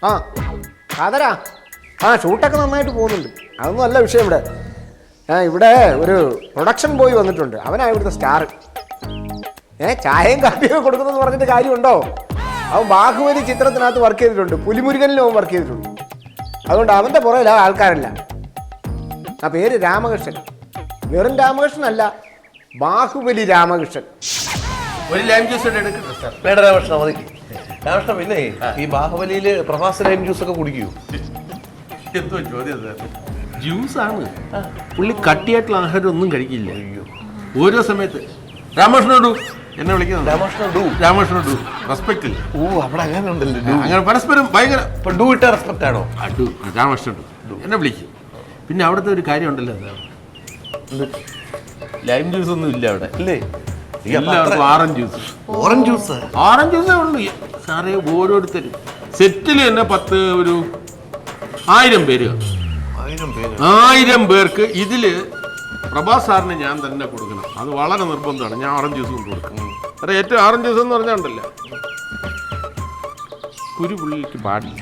ആ കാതരാ, ആ ഷൂട്ടൊക്കെ നന്നായിട്ട് പോകുന്നുണ്ട്. അതൊന്നും അല്ല വിഷയം. ഇവിടെ ഒരു പ്രൊഡക്ഷൻ ബോയ് വന്നിട്ടുണ്ട്. അവനാ ഇവിടുത്തെ സ്റ്റാർ. ചായയും കാപ്പിയൊക്കെ കൊടുക്കുന്നതെന്ന് പറഞ്ഞിട്ട് കാര്യമുണ്ടോ? അവൻ ബാഹുബലി ചിത്രത്തിനകത്ത് വർക്ക് ചെയ്തിട്ടുണ്ട്, പുലിമുരുകനിലും അവൻ വർക്ക് ചെയ്തിട്ടുണ്ട്. അതുകൊണ്ട് അവൻ്റെ പുറകിലാ ആൾക്കാരല്ല. ആ പേര് രാമകൃഷ്ണൻ. വെറും രാമകൃഷ്ണൻ അല്ല, ബാഹുബലി രാമകൃഷ്ണൻ. ഒരു ലൈം ജ്യൂസ് വേണ്ട രാമകൃഷ്ണ, മതി രാമകൃഷ്ണ. പിന്നെ ഈ ബാഹുബലിയില് പ്രഭാസ് ലൈം ജ്യൂസ് ഒക്കെ കുടിക്കൂ? എന്തോ ചോദ്യം സാർ. ജ്യൂസാണ്. പുള്ളി കട്ടിയായിട്ടുള്ള ആഹാരം ഒന്നും കഴിക്കില്ല. ഓരോ സമയത്ത് രാമകൃഷ്ണ എന്നെ വിളിക്കുന്നത് രാമകൃഷ്ണ ഡു റെസ്പെക്ട്. ഓ, അവിടെ അങ്ങനെ ഉണ്ടല്ലോ. അങ്ങനെ പരസ്പരം ഭയങ്കര ഡു ഇട്ട റെസ്പെക്ട് ആണോ? രാമകൃഷ്ണ ഡു എന്നെ വിളിക്കും. പിന്നെ അവിടുത്തെ ഒരു കാര്യം ഉണ്ടല്ലോ, ലൈം ജ്യൂസ് ഒന്നും ഇല്ല അവിടെ. ഇല്ലേ? എല്ലാവർക്കും orange juice. Orange juice? Orange ജ്യൂസേ ഉള്ളൂ സാറേ. ഓരോരുത്തരും സെറ്റിൽ തന്നെ 10,000 പേര്. 1000 പേർക്ക് ഇതില് പ്രഭാസ് സാറിന് ഞാൻ തന്നെ കൊടുക്കണം. അത് വളരെ നിർബന്ധമാണ്. ഞാൻ ഓറഞ്ച് ജ്യൂസ് കൊണ്ട് കൊടുക്കണം. അതെ, ഏറ്റവും ഓറഞ്ച് ജ്യൂസ് എന്ന് പറഞ്ഞാണ്ടല്ലോ, കുരു പുള്ളിക്ക് പാടില്ല.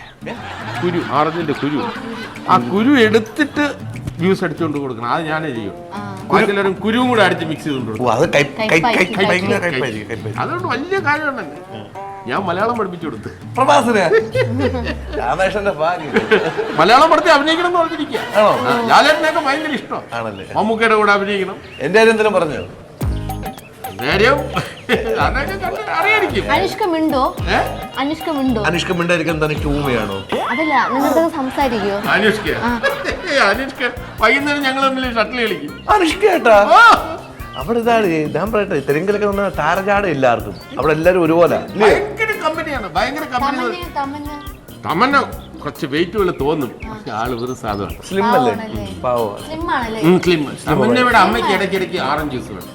കുരു, ഓറഞ്ചിന്റെ കുരു, ആ കുരു എടുത്തിട്ട് ജ്യൂസ് അടിച്ചുകൊണ്ട് കൊടുക്കണം. അത് ഞാനേ ചെയ്യും. ബാക്കിയെല്ലാവരും കുരുവും കൂടെ അടിച്ച് മിക്സ് ചെയ്തുകൊണ്ട് കൊടുക്കും. അതുകൊണ്ട് വലിയ കാര്യമുണ്ടല്ലേ. ഞാൻ മലയാളം പഠിപ്പിച്ചു കൊടുത്ത് പ്രഭാസിന് രാമേഷന്റെ മലയാളം പഠിച്ച് അഭിനയിക്കണം എന്ന് പറഞ്ഞിരിക്കുക. ലാലേട്ടനൊക്കെ ഭയങ്കര ഇഷ്ടമാണ്. മമ്മൂക്കയുടെ കൂടെ അഭിനയിക്കണം. എന്റെ കാര്യം എന്തെങ്കിലും പറഞ്ഞോ? അനുഷ്ക മിണ്ടായിരിക്കാൻ തനിക്ക് ഊമയാണോ? അതല്ല, നിങ്ങൾക്ക് സംസാരിക്കോ? അനുഷ്ക വൈകുന്നേരം ഞങ്ങൾ തമ്മിൽ ഷട്ടിൽ കളിക്കും. അനുഷ്ക ഏട്ടാ അവിടെ ഇതാണ് ഞാൻ പറയട്ടെ, തെലുങ്കിലൊക്കെ വന്ന താരജാട എല്ലാവർക്കും. അവിടെ എല്ലാരും ഒരുപോലെ ഭയങ്കര കമ്പനിയാണ്. ഭയങ്കര കമ്പനി. തമന്ന കുറച്ച് വെയിറ്റ് പോലെ തോന്നും, പക്ഷെ ആള് വെറും സാധനം. സ്ലിം അല്ലേ? പാവോ സ്ലിം. തമന്നയുടെ അമ്മയ്ക്ക് ഇടയ്ക്കിടയ്ക്ക് ഓറഞ്ച് ജ്യൂസ് വേണം.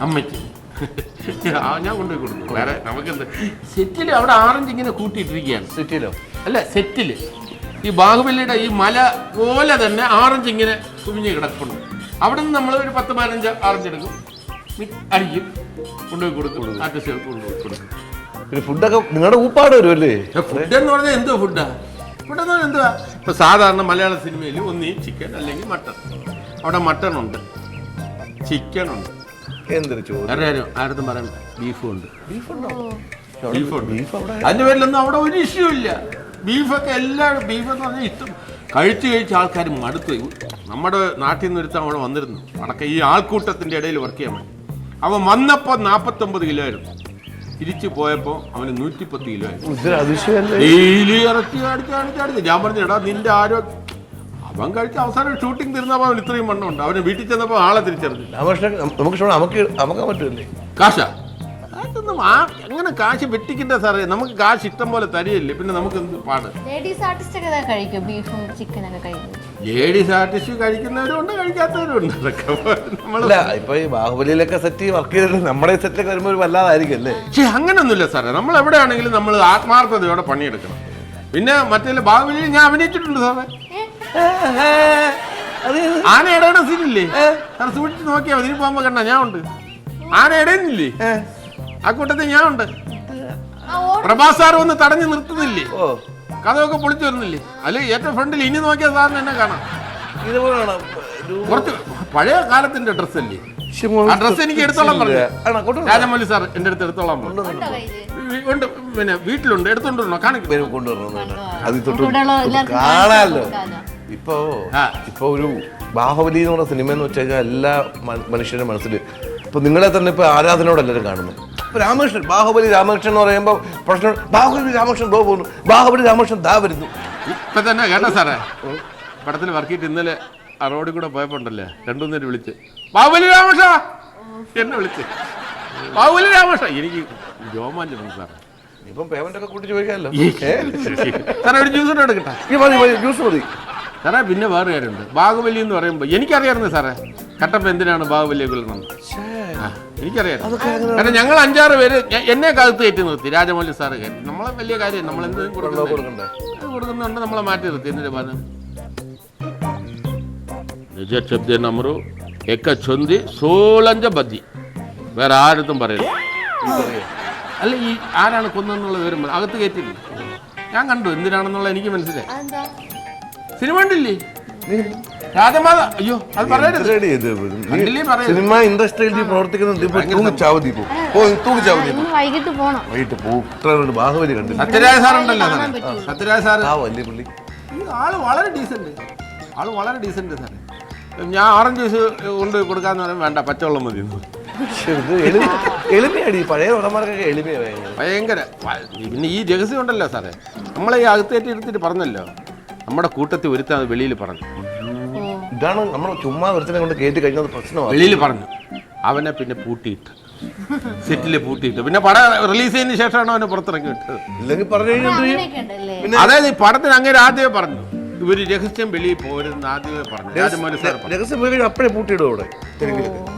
അമ്മയ്ക്ക് ഞാൻ കൊണ്ടുപോയി കൊടുക്കും. വേറെ നമുക്കെന്ത് സെറ്റില് അവിടെ ഓറഞ്ച് ഇങ്ങനെ കൂട്ടിയിട്ടിരിക്കുകയാണ്. സിറ്റിയിലോ? അല്ല, സെറ്റില് ഈ ബാഹുബലിയുടെ ഈ മല പോലെ തന്നെ ഓറഞ്ച് ഇങ്ങനെ കുമിഞ്ഞ് കിടക്കുന്നു. അവിടെ നിന്ന് നമ്മൾ ഒരു 10-15 ഓറഞ്ച് എടുക്കും, അടിക്കും, കൊണ്ടുപോയി കൊടുക്കും. ആർട്ടിസ്റ്റുകൾക്ക് കൊണ്ടുപോയി കൊടുക്കും. പിന്നെ ഫുഡൊക്കെ നിങ്ങളുടെ ഊപ്പാട് വരുമല്ലേ? ഫുഡ് എന്ന് പറഞ്ഞാൽ എന്തോ ഫുഡാ? ഫുഡ് എന്ന് പറഞ്ഞാൽ എന്തുവാ? ഇപ്പൊ സാധാരണ മലയാള സിനിമയിൽ ഒന്നീ ചിക്കൻ അല്ലെങ്കിൽ മട്ടൺ. അവിടെ മട്ടൺ ഉണ്ട്, ചിക്കൻ ഉണ്ട്. എന്തൊരു ചോദ്യം! ആരും പറയണ്ട, ബീഫും ഉണ്ട്. അതിന്റെ പേരിലൊന്നും അവിടെ ഒരു ഇഷ്യൂ ഇല്ല. ബീഫൊക്കെ എല്ലാവരും ബീഫെന്ന് പറഞ്ഞാൽ ഇഷ്ടം. കഴിച്ച് ആൾക്കാർ മടുത്തു. നമ്മുടെ നാട്ടിൽ നിന്ന് ഒരുത്തം അവിടെ വന്നിരുന്നു. അടക്കം ഈ ആൾക്കൂട്ടത്തിന്റെ ഇടയിൽ വർക്ക് ചെയ്യാൻ വേണ്ടി. അവൻ വന്നപ്പോൾ 49 കിലോ ആയിരുന്നു. തിരിച്ചു പോയപ്പോൾ അവന് 110 കിലോ ആയിരുന്നു. ഡെയിലി ഇറച്ചി അടിച്ച് ഞാൻ പറഞ്ഞു, എടാ നിന്റെ ആരോഗ്യം. അവൻ കഴിച്ച അവസാനം ഷൂട്ടിംഗ് തീർന്നപ്പോൾ അവൻ ഇത്രയും വണ്ണമുണ്ട്. അവന് വീട്ടിൽ ചെന്നപ്പോൾ ആളെ തിരിച്ചറിഞ്ഞില്ല. കാശാ അതൊന്നും അങ്ങനെ കാശ് വെട്ടിക്കിട്ട സാറേ. നമുക്ക് കാശ് ഇഷ്ടം പോലെ തരികയില്ലേ, പിന്നെ നമുക്ക് എന്ത് പാട്. ലേഡീസ് ആർട്ടിസ്റ്റ് കഴിക്കുന്നവരും ഉണ്ട്, കഴിക്കാത്തവരും ഉണ്ട്. നമ്മളല്ല ഇപ്പൊ ഈ ബാഹുബലിയിലൊക്കെ സെറ്റ് വർക്ക് ചെയ്തിട്ട് നമ്മുടെ സെറ്റിലൊക്കെ വരുമ്പോൾ ഒരു വല്ലാതായിരിക്കും അല്ലേ? പക്ഷെ അങ്ങനൊന്നുമില്ല സാറേ. നമ്മൾ എവിടെയാണെങ്കിലും നമ്മൾ ആത്മാർത്ഥതയോടെ പണിയെടുക്കണം. പിന്നെ മറ്റേ ബാഹുബലിയിൽ ഞാൻ അഭിനയിച്ചിട്ടുണ്ട് സാറേ. ആന ഇടയുടെ സീനില്ലേ സാർ? സൂക്ഷിച്ച് നോക്കിയാൽ അതിന് പോകുമ്പോ കണ്ട ഞാൻ ഉണ്ട്. ആന ഇടയുന്നില്ലേ, ആ കൂട്ടത്തിൽ ഞാൻ ഉണ്ട്. പ്രഭാസ് സാർ ഒന്ന് തടഞ്ഞു നിർത്തുന്നില്ലേ, കഥയൊക്കെ പൊളിച്ചു വരുന്നില്ലേ? അതിൽ ഏറ്റവും ഫ്രണ്ടിൽ ഇനി നോക്കിയാൽ സാറിന് എന്നെ കാണാം. കുറച്ച് പഴയ കാലത്തിന്റെ ഡ്രസ്സല്ലേ? ആ ഡ്രസ്സ് എനിക്ക് എടുത്തോളാൻ പറഞ്ഞു രാജമൗലി സാർ. എന്റെ അടുത്ത് എടുത്തോളാൻ പറഞ്ഞു. ഉണ്ട്, പിന്നെ വീട്ടിലുണ്ട്, എടുത്തോണ്ടിരുന്നോ? കാണാമല്ലോ. ഇപ്പൊ ഒരു ബാഹുബലി എന്ന് പറഞ്ഞ സിനിമ എന്ന് വെച്ച് കഴിഞ്ഞാൽ എല്ലാ മനുഷ്യരുടെ മനസ്സിൽ ഇപ്പൊ നിങ്ങളെ തന്നെ ഇപ്പൊ ആരാധനയോടെ എല്ലാവരും കാണുന്നു. ഇപ്പൊ രാമകൃഷ്ണൻ, ബാഹുബലി രാമകൃഷ്ണൻ എന്ന് പറയുമ്പോൾ പ്രശ്നം ബാഹുബലി രാമകൃഷ്ണൻ ദോ പോകുന്നു, ബാഹുബലി രാമകൃഷ്ണൻ ദാ വരുന്നു. ഇപ്പൊ തന്നെ കേട്ടോ സാറേ, പടത്തിൽ വർക്ക് ചെയ്തിട്ട് ഇന്നലെ ആ റോഡിൽ കൂടെ പോയപ്പോണ്ടല്ലേ 2-3 പേര് വിളിച്ച് ബാഹുബലി രാമകൃഷ്ണ എന്നെ വിളിച്ച് ബാഹുബലി രാമകൃഷ്ണ. എനിക്ക് രോമാഞ്ചം സാറേ. ഇപ്പം പേയ്മെന്റ് ഒക്കെ കൂട്ടി ചോദിക്കാമല്ലോ സാറേ. ഒരു ജ്യൂസ് കൂടെ എടുക്കട്ടെ? ജ്യൂസ് മതി സാറേ. പിന്നെ വേറെ കാര്യമുണ്ട്. ബാഹുബലി എന്ന് പറയുമ്പോൾ എനിക്കറിയാമായിരുന്നു സാറേ, കട്ടപ്പ എന്തിനാണ് ബാഹുബലിയെ കൊല്ലണം എനിക്കറിയാം. കാരണം ഞങ്ങൾ 5-6 പേര് എന്നെ കാലത്ത് കയറ്റി നിർത്തി. രാജമൗലി സാറ് കയറ്റി. നമ്മളെ വലിയ കാര്യം നമ്മൾ എന്തെങ്കിലും കൊടുക്കുന്നുണ്ട്, നമ്മളെ മാറ്റി നിർത്തി. എന്നിട്ട് പറഞ്ഞു നിജ ശബ്ദ നമറു എക്ക ചൊന്തി 16 ബദ്ദി. വേറെ ആരടുത്തും പറയില്ല. അല്ല, ഈ ആരാണ് കൊന്നെന്നുള്ള വിവരം അകത്ത് കയറ്റില്ല. ഞാൻ കണ്ടു എന്തിനാണെന്നുള്ള എനിക്ക് മനസ്സിലായി. അതെന്താ? സിനിമ കണ്ടില്ലേ രാജമാത? അയ്യോ അത് പറയരുത്. കണ്ടില്ലേ പറയരുത്. സിനിമ ഇൻഡസ്ട്രിയിൽ പ്രവർത്തിക്കുന്ന തൂങ്ങിച്ചാവതി തൂങ്ങിച്ചാവതി ഇന്ന് വൈകിട്ട് പോണം. വൈകിട്ട് പോകും. ബാഹുബലി കണ്ടില്ല. സത്യരാജ സാറുണ്ടല്ലോ സാറേ, സത്യരാജ സാറ് ആ വലിയ പുള്ളി ആള് വളരെ ഡീസന്റ്, ആള് വളരെ ഡീസന്റ് സാറേ. ഞാൻ ഓറഞ്ച് ജ്യൂസ് കൊണ്ട് കൊടുക്കാന്ന് പറയാൻ വേണ്ട, പച്ചവെള്ളം മതി. എളിമയാടി പഴയ നടന്മാർക്കൊക്കെ എളിമയായി ഭയങ്കര. പിന്നെ ഈ രഹസ്യം ഉണ്ടല്ലോ സാറേ, നമ്മളെ ഈ അകത്തേറ്റി എടുത്തിട്ട് പറഞ്ഞല്ലോ, നമ്മുടെ കൂട്ടത്തിൽ ഒരുത്താൻ വെളിയിൽ പറഞ്ഞു. ഇതാണ് നമ്മൾ ചുമ്മാ ഒരുത്തിനെ കൊണ്ട് കയറ്റി കഴിഞ്ഞത് പ്രശ്നമാണ്. വെളിയിൽ പറഞ്ഞു, അവനെ പിന്നെ പൂട്ടിയിട്ട് സെറ്റിൽ പൂട്ടിയിട്ട് പിന്നെ പടം റിലീസ് ചെയ്തതിന് ശേഷമാണ് അവനെ പുറത്തിറക്കി വിട്ടത്. ഇല്ലെങ്കിൽ പറഞ്ഞു അങ്ങനെയൊക്കെ ഉണ്ടല്ലേ? അതായത് ഈ പടത്തിന് അങ്ങനെ ആദ്യമേ പറഞ്ഞു, ഇവര് രഹസ്യം വെളിയിൽ പോരുന്ന ആദ്യമേ പറഞ്ഞു. രാജമൗലി സാർ രഹസ്യം പോയി അപ്പഴേ പൂട്ടിയിടും അവിടെ.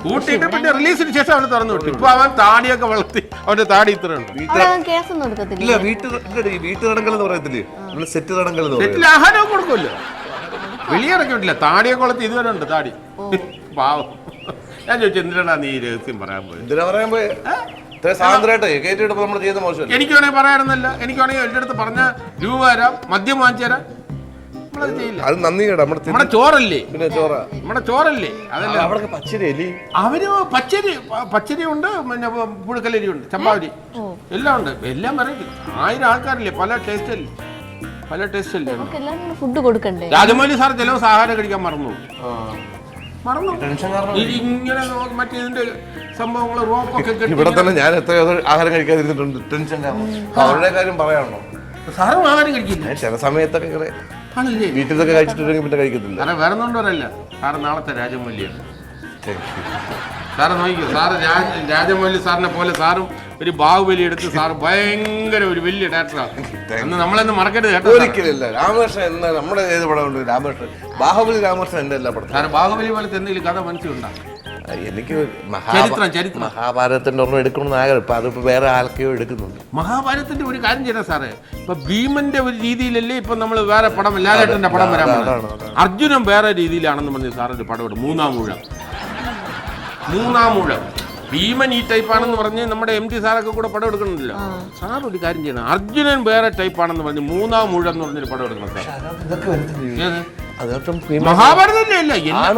പൂട്ടിയിട്ട് പിന്നെ റിലീസിന് ശേഷം അവന് തുറന്നു വിട്ടു. ഇപ്പൊ അവൻ താടിയൊക്കെ വളർത്തി, അവന്റെ താടി ഇത്ര ഉണ്ട്. അവരൊന്നും കേസൊന്നും എടുക്കത്തില്ല. ഇല്ല വീട്ടു നടങ്കൽ എന്ന് പറയത്തില്ലേ, നമ്മള് സെറ്റ് നടങ്കൽ എന്ന് പറയും. സെറ്റിൽ ആഹാരവും കൊടുക്കുമല്ലോ, വെളിയിറക്കി വിട്ടില്ല. താടിയൊക്കെ വളർത്തി ഇതുവരെ ഉണ്ട് താടി. പാവം. ഞാൻ ചോദിച്ചു എന്തിനാ നീ രഹസ്യം പറയാൻ പോയത്? എന്തിനാ പറയാൻ പോയെ? ഇത്ര സ്വാതന്ത്ര്യമായിട്ട് കയറ്റിയെടുപ്പ് നമ്മൾ ചെയ്യുന്ന മോശമല്ല. എനിക്ക് വേണമെങ്കിൽ പറയാറുന്നല്ല, എനിക്ക് വേണമെങ്കിൽ എൻ്റെ അടുത്ത് പറഞ്ഞ രൂപ തരാം, മദ്യം വാങ്ങിച്ചു തരാം. നമ്മളത് ചെയ്യില്ല. അത് നന്ദി കേട്ടോ. നമ്മുടെ ചോറല്ലേ, പിന്നെ ചോറ നമ്മുടെ ചോറല്ലേ. അതല്ല അവിടെ പച്ചരി അല്ലേ? അവര് പച്ചരി ഉണ്ട്, പിന്നെ പുഴുക്കലരി ഉണ്ട്, ചമ്പാവരി എല്ലാം ഉണ്ട്. എല്ലാം പറയും. 1000 ആൾക്കാരില്ലേ, പല ടേസ്റ്റ് അല്ലേ, പല ടേസ്റ്റ് അല്ലേ. എല്ലാവരും ഫുഡ് കൊടുക്കണ്ടേ? രാജമൗലി സാർ ചില ദിവസം ആഹാരം കഴിക്കാൻ മറന്നു. ടെൻഷൻ കാരണം ഇങ്ങനെ മറ്റേ ഇതിന്റെ സംഭവങ്ങൾ റോപ്പൊക്കെ ഇവിടെ തന്നെ ഞാൻ എത്രയോ ആഹാരം കഴിക്കാതിരുന്നിട്ടുണ്ട് ടെൻഷൻ കാരണം. അവരുടെ കാര്യം പറയാണോ? സാറും ആഹാരം കഴിക്കില്ല ചില സമയത്തൊക്കെ ഇങ്ങനെ ആണല്ലേ? വീട്ടിൽ നിന്നൊക്കെ കഴിച്ചിട്ടുണ്ടെങ്കിൽ പിന്നെ കഴിക്കത്തില്ല. സാറേ വേറെ ഒന്നുകൊണ്ടല്ല, സാറ് നാളത്തെ രാജമൗലിയാണ്. സാറ് നോക്കിക്കോ, സാറ് രാജമൗലി സാറിനെ പോലെ സാറും ഒരു ബാഹുബലി എടുത്ത് സാറ് ഭയങ്കര ഒരു വലിയ ഡയറക്ടറാണ്. അന്ന് നമ്മളെന്ന് മറക്കരുത് കേട്ടോ. ഒരിക്കലില്ല. രാമകൃഷ്ണൻ എന്നാ നമ്മുടെ ഏത് പടമുണ്ട്? രാമകൃഷ്ണൻ, ബാഹുബലി രാമകൃഷ്ണൻ എൻ്റെ എല്ലാ പടം. സാറ് ബാഹുബലി പോലത്തെ എന്തെങ്കിലും കഥ മനസ്സിലുണ്ടോ? എനിക്ക് ചരിത്രം മഹാഭാരതത്തിന്റെ ഒരെണ്ണം എടുക്കണമെന്ന് ആഗ്രഹം. ഇപ്പൊ അതിപ്പോ വേറെ ആൾക്കെയോ എടുക്കുന്നുണ്ട്. മഹാഭാരതത്തിന്റെ ഒരു കാര്യം ചെയ്യണം സാറേ, ഇപ്പൊ ഭീമന്റെ ഒരു രീതിയിലല്ലേ ഇപ്പൊ നമ്മൾ വേറെ പടം ലാലേട്ടന്റെ പടം വരാൻ പോകുന്നത്. അർജുനൻ വേറെ രീതിയിലാണെന്ന് പറഞ്ഞ് സാറൊരു പടം ഇടും, മൂന്നാം ഊഴം. ഭീമൻ ഈ ടൈപ്പാണെന്ന് പറഞ്ഞ് നമ്മുടെ MT സാറൊക്കെ കൂടെ പടം എടുക്കണമല്ലോ. സാർ ഒരു കാര്യം ചെയ്യണം, അർജുനൻ വേറെ ടൈപ്പാണെന്ന് പറഞ്ഞ് മൂന്നാം ഊഴം എന്ന് പറഞ്ഞൊരു പടം എടുക്കണം സാർ. മഹാഭാരതല്ലേ?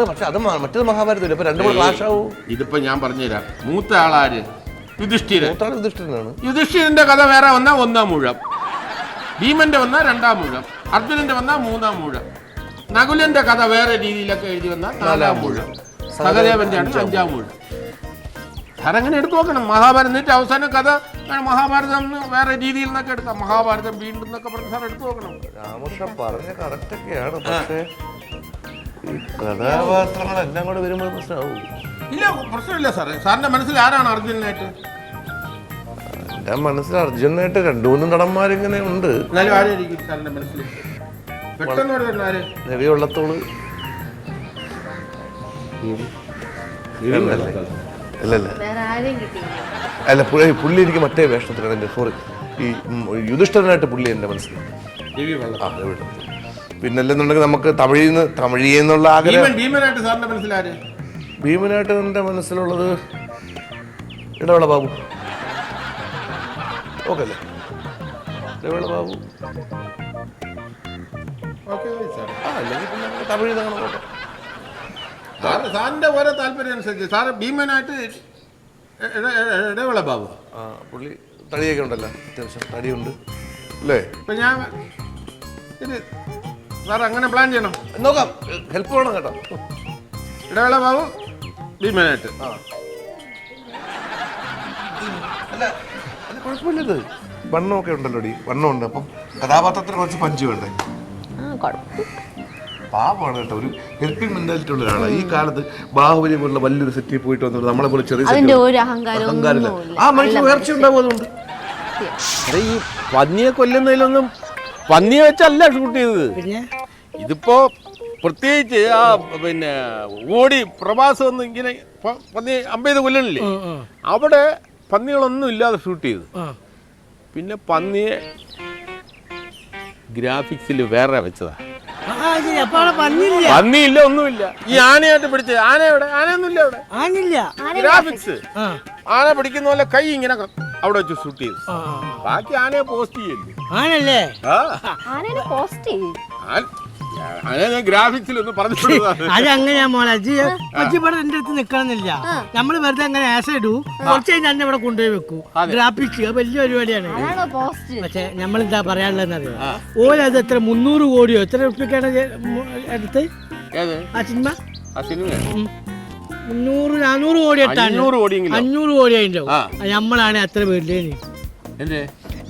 പക്ഷെ അത് മറ്റൊരു മഹാഭാരതം ഇപ്പൊ രണ്ടു കൂടെ ക്ലാഷ് ആവും. ഇതിപ്പോ ഞാൻ പറഞ്ഞുതരാം. മൂത്ത ആളാര്? യുധിഷ്ഠിരൻ. യുധിഷ്ഠിരന്റെ കഥ വേറെ വന്നാ ഒന്നാം ഊഴം, ഭീമന്റെ വന്നാ രണ്ടാം ഊഴം, അർജുനന്റെ വന്നാ മൂന്നാം ഊഴം, നകുലന്റെ കഥ വേറെ രീതിയിലൊക്കെ എഴുതി വന്നാ നാലാം ഊഴം, സഹദേവന്റെ ആണ് അഞ്ചാം ഊഴം. അതങ്ങനെ എടുത്തു നോക്കണം. മഹാഭാരതം എന്നിട്ട് അവസാന കഥ മഹാഭാരതം വേറെ രീതിയിൽ നിന്നൊക്കെ എടുക്കാം. മഹാഭാരതം വീണ്ടും എന്നൊക്കെ പറഞ്ഞ് സാർ എടുത്തു നോക്കണം. രാമകൃഷ്ണൻ പറഞ്ഞ കറക്റ്റ് ഒക്കെയാണ്, പക്ഷേ ഈ കഥാപാത്രങ്ങളെല്ലാം കൂടെ വരുമ്പോൾ പ്രശ്നമാവും. ഇല്ല, പ്രശ്നമില്ല സാറേ. സാറിന്റെ മനസ്സിൽ ആരാണ് അർജുനനായിട്ട്? എന്റെ മനസ്സിൽ അർജുനായിട്ട് 2-3 നടന്മാരിങ്ങനെ ഉണ്ട്. എന്നാലും ആരായിരിക്കും സാറിന്റെ മനസ്സിൽ പെട്ടെന്ന് പറയുന്ന ആര്? നെടിവള്ളത്തോള് അല്ല, പുള്ളി എനിക്ക് മറ്റേ വേഷത്തിലാണ് എൻ്റെ. സോറി, ഈ യുധിഷ്ഠിരനായിട്ട് പുള്ളി എൻ്റെ മനസ്സിൽ. പിന്നെ അല്ലെന്നുണ്ടെങ്കിൽ നമുക്ക് തമിഴിന്നുള്ള ആഗ്രഹം. ഭീമനായിട്ട് എൻ്റെ മനസ്സിലുള്ളത് ഇടവേള ബാബു. ഓക്കെ അല്ലേ? ഇടവേള ബാബു. അല്ലെങ്കിൽ പിന്നെ നമുക്ക് തമിഴിൽ അങ്ങനെ പോട്ടെ. സാറിന്റെ ഓരോ താല്പര്യം അനുസരിച്ച് സാറ് ഭീമനായിട്ട് ഇടവേള ബാബു. പുള്ളി തടിയൊക്കെ ഉണ്ടല്ലോ, അത്യാവശ്യം തടിയുണ്ട് അല്ലേ? ഇപ്പൊ ഞാൻ സാർ അങ്ങനെ പ്ലാൻ ചെയ്യണം. നോക്കാം, ഹെൽപ്പ് വേണം കേട്ടോ. ഇടവേള ബാബു ഭീമനായിട്ട്. അല്ല കുഴപ്പമില്ലത്. വണ്ണമൊക്കെ ഉണ്ടല്ലോ ഡി, വണ്ണമുണ്ട്. അപ്പം കഥാപാത്രത്തിന് കുറച്ച് പഞ്ച് വേണ്ടേ? പാവമാണ് കേട്ടോ, ഒരു ഹെൽപ്പിംഗ് മെന്റാലിറ്റി ഉള്ള ഒരാളാണ്. ഈ കാലത്ത് ബാഹുബലി പോലുള്ള വലിയൊരു സെറ്റിൽ പോയിട്ട് വന്നിട്ട് നമ്മളെ പോലെ ചെറിയ അഹങ്കാരമില്ല. ആ മനുഷ്യന് ഉയർച്ച ഉണ്ടാവും. അതുകൊണ്ട് ഈ പന്നിയെ കൊല്ലുന്നതിലൊന്നും പന്നിയെ വെച്ചല്ല ഷൂട്ട് ചെയ്തത്. ഇതിപ്പോ പ്രത്യേകിച്ച് ആ പിന്നെ ഓടി പ്രവാസം ഒന്ന് ഇങ്ങനെ പന്നി അമ്പെയ്ത് കൊല്ലണില്ലേ, അവിടെ പന്നികളൊന്നും ഇല്ലാതെ ഷൂട്ട് ചെയ്തു. പിന്നെ പന്നിയെ ഗ്രാഫിക്സിൽ വേറെ വെച്ചതാ. പന്നിയില്ല, ഒന്നുമില്ല. ഈ ആനയായിട്ട് പിടിച്ച് ആന എവിടെ? ആനയൊന്നുമില്ല അവിടെ. ഗ്രാഫിക്സ് ആന പിടിക്കുന്ന പോലെ കൈ ഇങ്ങനെ അവിടെ വെച്ച് ഷൂട്ട് ചെയ്തു. ബാക്കി ആനയെ പോസ്റ്റ് ചെയ്യല്ലേ. ആണല്ലേ? ആ ആനേനെ പോസ്റ്റ് ചെയ്യും. ആനയെ ഞാൻ ഗ്രാഫിക്സിൽ ഒന്ന് പറഞ്ഞു കൊടുത്തതാണ്. അത് അങ്ങനെയാ മോളെ. അജി ഇവിടെ എന്റെ അടുത്ത് നിക്കണമെന്നില്ല. നമ്മള് വെറുതെ അങ്ങനെ ആസ് ഇടൂ, കുറച്ച് കഴിഞ്ഞ് തന്നെ ഇവിടെ കൊണ്ടുപോയി വെക്കൂ. ഗ്രാഫിക്സ് വലിയ പരിപാടിയാണ്. അതാണോ പോസ്റ്റ്? പക്ഷെ നമ്മളെന്താ പറയാനുള്ളതെന്നറിയോ, ഓരത് എത്ര 300 കോടിയോ എത്ര ഉറുപ്പിക്കാണ് അടുത്ത് ഏത് ആ സിനിമ? ആ സിനിമ 300-400 കോടി എത്താൻ 500 കോടി അതിൻ്റെ. നമ്മളാണ് അത്ര പേരില്ലേന്.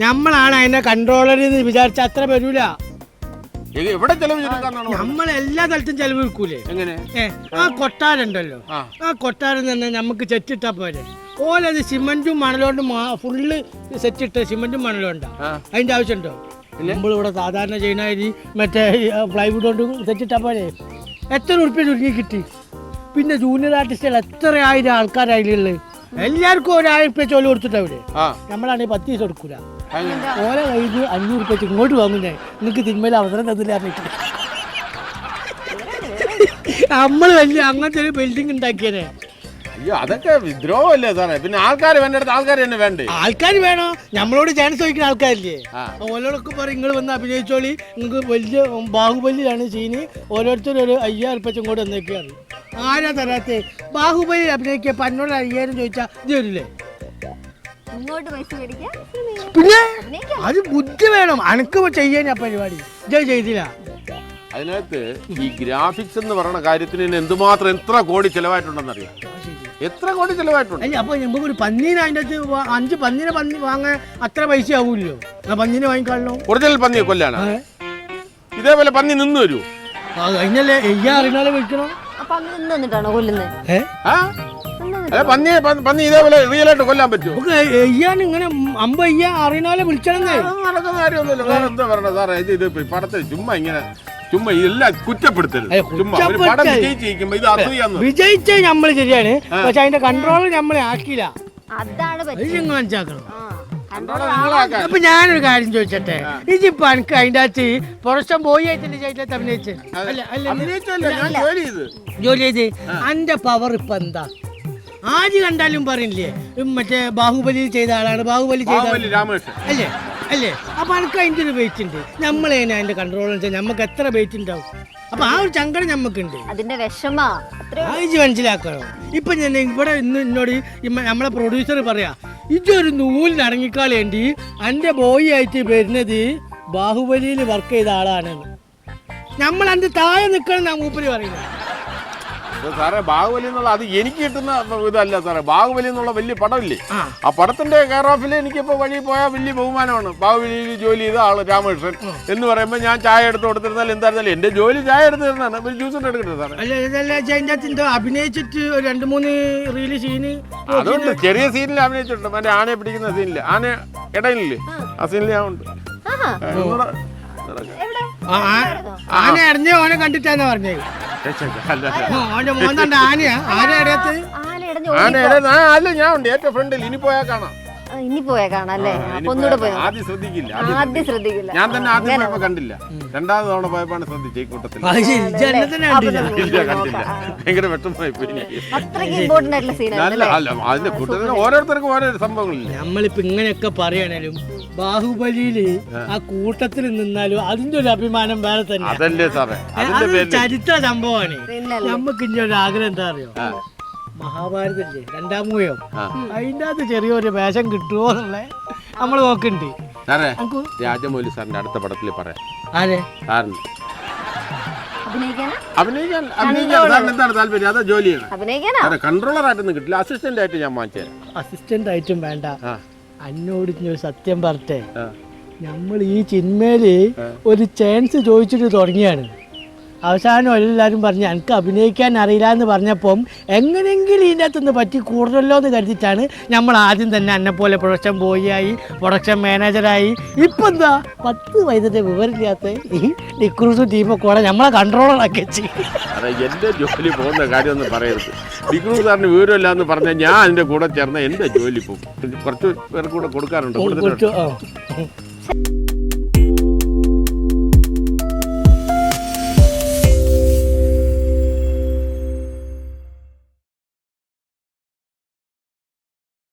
നമ്മളാണ് അതിന്റെ കൺട്രോളർ എന്ന് വിചാരിച്ച അത്ര വരൂല. എവിടെ ചെലവ് ചുരുക്കാന്നാണോ? നമ്മൾ എല്ലാ സ്ഥലത്തും ചെലവ് വെക്കൂലേ? എങ്ങനെ? ആ കൊട്ടാരുണ്ടല്ലോ, ആ കൊട്ടാരം തന്നെ നമുക്ക് സെറ്റിട്ടാ പോരെ. ഓലത് സിമെന്റും മണലോണ്ടും ഫുള്ള് സെറ്റിട്ട് സിമെന്റും മണലോണ്ടാ. അതിന്റെ ആവശ്യമുണ്ടോ? നമ്മളിവിടെ സാധാരണ ചെയ്യണ മറ്റേ പ്ലൈവുഡ് കൊണ്ട് സെറ്റിട്ടാ പോരെ. എത്ര ഉറുപ്പ്യ ചുരുങ്ങി കിട്ടി. പിന്നെ ജൂനിയർ ആർട്ടിസ്റ്റുകൾ എത്ര ആയിരം ആൾക്കാരായിട്ടുള്ളത്. എല്ലാവർക്കും 1000 ഉറുപ്പ്യ ചോല കൊടുത്തിട്ട് അവിടെ. നമ്മളാണെങ്കിൽ 10 പൈസ കൊടുക്കൂല. ഓരോ കയ്യിൽ 500 ഉറുപ്പ്യ ഇങ്ങോട്ട് വാങ്ങുന്നേ. നിങ്ങൾക്ക് തിന്മയിൽ അവസരം തന്നില്ല. നമ്മൾ വലിയ അങ്ങനത്തെ ഒരു ബിൽഡിംഗ് ഉണ്ടാക്കിയേ. അയ്യോ അതൊക്കെ വിദ്രോഹമല്ലേ സാറേ. പിന്നെ ആൾക്കാർ വേണ്ട ആൾക്കാർ തന്നെ വേണ്ടേ? ആൾക്കാർ വേണോ? നമ്മളോട് ചാൻസ് ചോദിക്കുന്ന ആൾക്കാരില്ലേ? ഓരോടൊക്കെ പറയും നിങ്ങൾ വന്ന് അഭിനയിച്ചോളി, നിങ്ങൾക്ക് വലിയ ബാഹുബലിയാണ് സീന്, ഓരോരുത്തരും ഒരു 5000 ഉറുപ്പ്യ കൂടെ എന്നൊക്കെയാണ്. ആരാ തരാത്തെ? ബാഹുബലി അഭിനയിക്കുക പന്നോട് 5000 ചോദിച്ചാൽ ഇത് വരില്ലേ? പിന്നെ അത് ബുദ്ധി വേണം. അനക്ക് ചെയ്യാൻ ആ പരിപാടി ജയ് ചെയ്തില്ല. അതിനകത്ത് ഈ ഗ്രാഫിക്സ് എന്ന് പറയുന്ന കാര്യത്തിന് എന്തുമാത്രം എത്ര കോടി ചെലവായിട്ടുണ്ടെന്നറിയാം. എത്ര കോടി ചെലവായിട്ടുണ്ട്. അല്ല അപ്പൊ നമുക്ക് ഒരു പന്നീനെ അതിൻ്റെ അകത്ത് 5 പന്നീനെ വാങ്ങാൻ അത്ര പൈസ ആവൂല്ലോ. പന്നീനെ വാങ്ങിക്കാണല്ലോ. ഒറിജിനൽ പന്നിയെ കൊല്ലാണ്. ഇതേപോലെ പന്നി നിന്ന് വരൂ. അതിനല്ലേ അറിയാതെ വിളിക്കണോ? നിന്നിട്ടാണോ കൊല്ലുന്നത്? പന്നി ഇതേപോലെ റിയൽ ആയിട്ട് കൊല്ലാൻ പറ്റുമോ? ഇങ്ങനെ 50 അറിയണ വിളിച്ചണെന്നേ. നടക്കുന്ന കാര്യമൊന്നുമില്ല. സാർ എന്താ പറയണത് സാറേ? ഇത് പടത്തിൽ ചുമ്മാ എല്ലാം കുറ്റപ്പെടുത്തരുത്. വിജയിച്ച നമ്മള് ശരിയാണ്, പക്ഷെ അതിന്റെ കൺട്രോൾ നമ്മളെ ആക്കിയില്ല. മനസ്സിലാക്കണം. അപ്പൊ ഞാനൊരു കാര്യം ചോദിച്ചട്ടെ, ഇതിപ്പോ എനിക്ക് അതിന്റെ അകത്ത് പുറശം പോയി ആയിട്ടല്ലേ ചെയ്തിട്ട് അഭിനയിച്ച് ജോലി ചെയ്ത് അന്റെ പവർ ഇപ്പൊ എന്താ? ആര് കണ്ടാലും പറയില്ലേ മറ്റേ ബാഹുബലി ചെയ്ത ആളാണ്, ബാഹുബലി ചെയ്ത അല്ലേ അല്ലേ? അപ്പൊ എനിക്ക് അതിൻ്റെ ഒരു വെയിറ്റ് ഉണ്ട്. നമ്മളതിനെ അതിന്റെ കൺട്രോൾ വെച്ചാൽ നമുക്ക് എത്ര വെയിറ്റ് ഉണ്ടാവും. അപ്പൊ ആ ഒരു ചങ്കടം നമുക്കുണ്ട്. അതിന്റെ വിഷമ മനസ്സിലാക്കണോ? ഇപ്പൊ ഞാൻ ഇവിടെ ഇന്ന് എന്നോട് നമ്മളെ പ്രൊഡ്യൂസർ പറയാ, ഇതൊരു നൂലിന് ഇറങ്ങിക്കാളേണ്ടി എന്റെ ബോയ് ആയിട്ട് വരുന്നത് ബാഹുബലിയിൽ വർക്ക് ചെയ്ത ആളാണെന്ന്. നമ്മൾ അതിന്റെ താഴെ നിൽക്കണം മൂപ്പര് പറയുന്നത്. സാറേ ബാഹുബലി എന്നുള്ള അത് എനിക്ക് കിട്ടുന്ന ഇതല്ല സാറേ. ബാഹുബലി എന്നുള്ള വലിയ പടമില്ലേ, ആ പടത്തിന്റെ കെയർ ഓഫിൽ എനിക്കിപ്പോ വഴി പോയാൽ വലിയ ബഹുമാനമാണ്. ബാഹുബലിയിൽ ജോലി ചെയ്ത ആള് രാമകൃഷ്ണൻ എന്ന് പറയുമ്പോൾ ഞാൻ ചായ എടുത്ത് കൊടുത്തിരുന്നാൽ എന്തായിരുന്നാലും എന്റെ ജോലി ചായ എടുത്ത് തരുന്നതാണ്. ഒരു ജ്യൂസ് എടുക്കട്ടെ സാറേ? അഭിനയിച്ചിട്ട് 2-3 റീല് സീന് അതുകൊണ്ട് ചെറിയ സീനിൽ അഭിനയിച്ചിട്ടുണ്ട്. മറ്റേ ആനയെ പിടിക്കുന്ന സീനില്, ആന ഇടയിലില്ലേ, ആ സീനിൽ ഞാൻ ഉണ്ട്. ആന അറിഞ്ഞ ഓനെ കണ്ടിട്ടാന്ന് പറഞ്ഞേ. ഓന്റെ മോന്തണ്ട ആനയാ? അല്ല ഞാൻ ഉണ്ട് ഏറ്റവും ഫ്രണ്ടിൽ. ഇനി പോയാൽ കാണാം. ആദ്യം ശ്രദ്ധിക്കില്ല. ഞാൻ തന്നെ ആദ്യം പോയപ്പോ കണ്ടില്ല. 2ാമത് തവണ പോയപ്പോഴാണ് ശ്രദ്ധിച്ചത് ഈ കൂട്ടത്തിൽ. കണ്ടില്ല. ഭയങ്കര വിഷമമായി പോയി. അല്ല അതിന്റെ കൂട്ടത്തിൽ ഓരോരുത്തർക്കും ഓരോ സംഭവങ്ങളില്ല. നമ്മളിപ്പോ ഇങ്ങനെയൊക്കെ പറയണേലും ബാഹുബലിയില് ആ കൂട്ടത്തിൽ നിന്നാലും അതിന്റെ ഒരു അഭിമാനം വേറെ തന്നെ. അതല്ലേ സാറേ, ചരിത്ര സംഭവമാണ്. നമുക്ക് ഇനി ഒരു ആഗ്രഹം എന്താ അറിയോ? മഹാഭാരതല്ലേ 2ാം മൂയം, അതിൻ്റെ അകത്ത് ചെറിയൊരു വേഷം കിട്ടുമോ എന്നുള്ള നമ്മൾ നോക്കണ്ട്. സാറേ രാജമൗലി സാറിന്റെ അടുത്ത പടത്തിൽ പറയാം. ആരെ സാറിന് അഭിനയിക്കാൻ എന്താണ് താല്പര്യം? അതാ ജോലിയാണ്. കൺട്രോളർ ആയിട്ടൊന്നും കിട്ടില്ല, അസിസ്റ്റന്റ് ആയിട്ട് ഞാൻ വാങ്ങിച്ചുതരാം. അസിസ്റ്റന്റ് ആയിട്ടും വേണ്ട. എന്നോട് സത്യം പറട്ടെ, നമ്മൾ ഈ സിനിമയില് ഒരു ചാൻസ് ചോദിച്ചിട്ട് തുടങ്ങിയാണ്. അവസാനം എല്ലാവരും പറഞ്ഞു എനിക്ക് അഭിനയിക്കാൻ അറിയില്ല എന്ന് പറഞ്ഞപ്പം എങ്ങനെയെങ്കിലും ഇതിൻ്റെ അകത്തുനിന്ന് പറ്റി കൂടുതലല്ലോ എന്ന് കരുതിയിട്ടാണ് നമ്മൾ ആദ്യം തന്നെ എന്നെപ്പോലെ പ്രൊഡക്ഷൻ ബോയിയായി, പ്രൊഡക്ഷൻ മാനേജറായി. ഇപ്പം എന്താ 10 വയസ്സിൻ്റെ വിവരമില്ലാത്ത ഈ ഡിക്രൂസും ടീമൊക്കെ കൂടെ നമ്മളെ കൺട്രോളറാക്കി വെച്ച്. എൻ്റെ ജോലി പോകുന്ന കാര്യമൊന്നും പറയരുത്. ഡിക്രൂസ് സാറിന് വിവരമില്ല എന്ന് പറഞ്ഞാൽ ഞാൻ അതിൻ്റെ കൂടെ ചേർന്ന എൻ്റെ ജോലി പോകും. കുറച്ച് പേർക്ക് കൂടെ കൊടുക്കാറുണ്ട്.